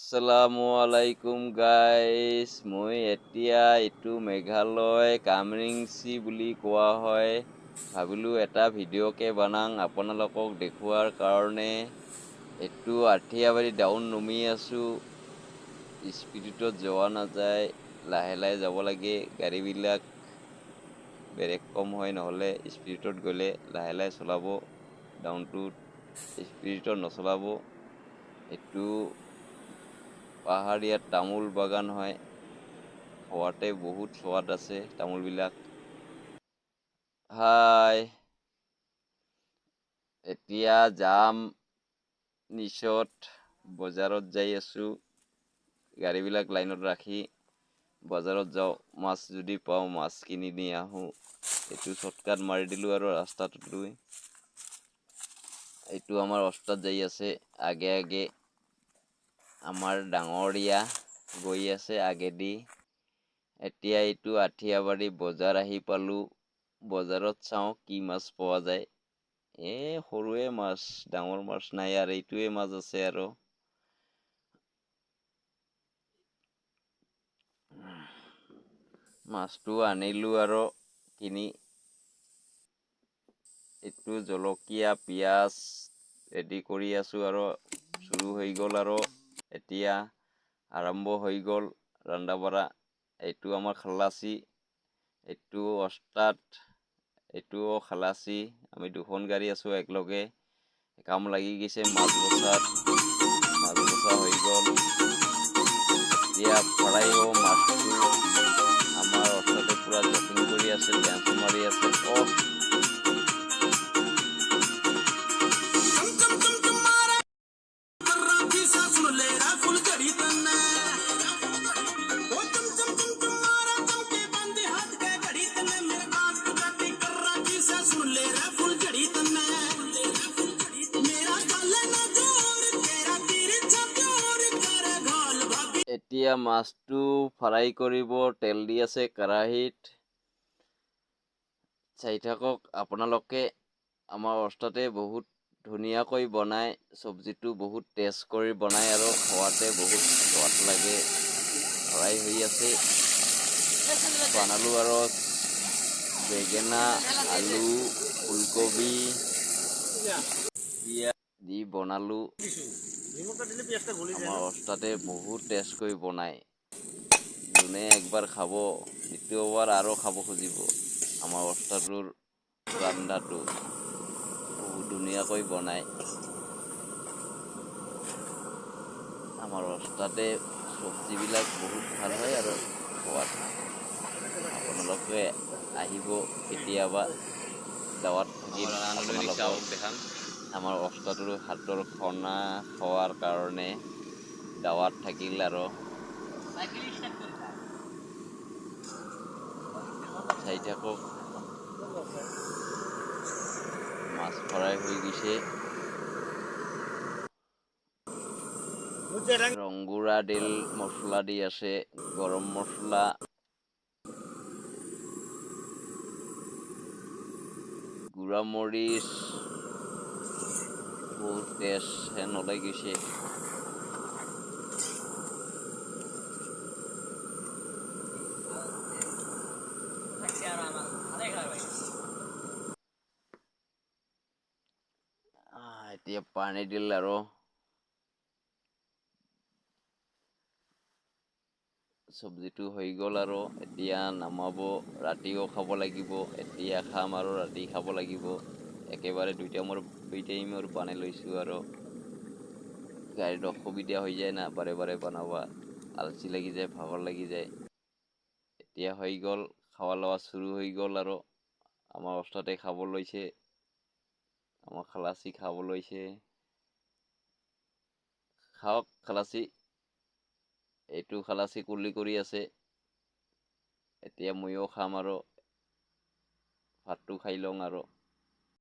Assalamualaikum guys, মই এতিয়া এইটো মেঘালয় কামৰিংচি বুলি কোৱা হয়। ভাবিলো এটা ভিডিঅ'কে বনাং আপোনালোকক দেখুৱাৰ কাৰণে। এইটো আঠিয়াবাৰী ডাউন নমি আছো। স্পীডত যোৱা নাযায়, লাহে লাহে যাব লাগে। গাড়ীবিলাক ব্ৰেক কম হয়, নহ'লে স্পীডত গ'লে লাহে লাহে চলাব। ডাউনটোত স্পীডত নচলাব। এইটো পাহাৰীয়া তামোল বাগান হয়, খোৱাতে বহুত সোৱাদ আছে তামোলবিলাক। হাই, এতিয়া যাম নিচত বজাৰত যাই আছো। গাড়ীবিলাক লাইনত ৰাখি বজাৰত যাওঁ, মাছ যদি পাওঁ মাছ কিনি নি আহোঁ। এইটো শ্বৰ্টকাট মাৰি দিলোঁ আৰু ৰাস্তাটোত লৈ। এইটো আমাৰ ৰাস্তাত যাই আছে, আগে আগে আমাৰ ডাঙৰীয়া গৈ আছে আগেদি। এতিয়া এইটো আঠিয়াবাৰী বজাৰ আহি পালোঁ। বজাৰত চাওঁ কি মাছ পোৱা যায়। সৰুৱে মাছ, ডাঙৰ মাছ নাই, আৰু এইটোৱে মাছ আছে। আৰু মাছটো আনিলোঁ আৰু কিনি। এইটো জলকীয়া পিঁয়াজ ৰেডি কৰি আছোঁ, আৰু চুৰু হৈ গ'ল। আৰু এতিয়া আৰম্ভ হৈ গ'ল ৰন্ধা বঢ়া। এইটো আমাৰ খালাচী, এইটো ওস্তাদ, এইটোও খালাচী। আমি দুখন গাড়ী আছোঁ একেলগে, কাম লাগি গৈছে মাছ বচাত। মাছ বচা হৈ গ'ল, এতিয়া ফ্ৰাই হ'ব মাছটো। আমাৰ ওস্তাদে পুৰা জকিং কৰি আছে, ডেন্স মাৰি আছে। এতিয়া মাছটো ফ্ৰাই কৰিব, তেল দি আছে কেৰাহীত। চাই থাকক আপোনালোকে। আমাৰ ওস্তাদে বহুত ধুনীয়াকৈ বনায়, চব্জিটো বহুত টেষ্ট কৰি বনায়, আৰু খোৱাতে বহুত সোৱাদ লাগে। ফ্ৰাই হৈ আছে, বনালোঁ আৰু বেঙেনা, আলু, ফুলকবি দি বনালোঁ। আমাৰ ওস্তাদে বহুত টেষ্ট কৰি বনায়। যোনে একবাৰ খাব, দ্বিতীয়বাৰ আৰু খাব খুজিব। আমাৰ ওস্তাদৰ ৰন্ধাটো বহুত ধুনীয়াকৈ বনায়। আমাৰ ওস্তাদে চব্জিবিলাক বহুত ভাল হয় আৰু সোৱাদ। আপোনালোকে আহিব কেতিয়াবা, দাৱাত থাকিল আপোনালোকৰ। আমাৰ ওস্তাদৰ হাতৰ খানা খোৱাৰ কাৰণে দাৱাত থাকিল। আৰু চাই থাকক, মাছ ফ্ৰাই হৈ গৈছে। ৰংগুৰা দিল মছলা দি আছে, গৰম মছলা, গুড়া মৰিচ, বহুত টেষ্ট হেন ওলাই গৈছে। এতিয়া পানী দিল, আৰু চব্জিটো হৈ গ'ল। আৰু এতিয়া নামাব, ৰাতিও খাব লাগিব। এতিয়া খাম আৰু ৰাতি খাব লাগিব। একেবাৰে দুই টাইমৰ বনাই লৈছোঁ। আৰু গাড়ীত অসুবিধা হৈ যায় না, বাৰে বাৰে বনাব, আলচি লাগি যায়, ভাগৰ লাগি যায়। এতিয়া হৈ গ'ল, খাৱা লোৱা চুৰু হৈ গ'ল। আৰু আমাৰ ওস্তাদে খাব লৈছে, আমাৰ খালাচী খাব লৈছে। খাওক খালাচী। এইটো খালাচী কুলি কৰি আছে। এতিয়া ময়ো খাম, আৰু ভাতটো খাই লওঁ। আৰু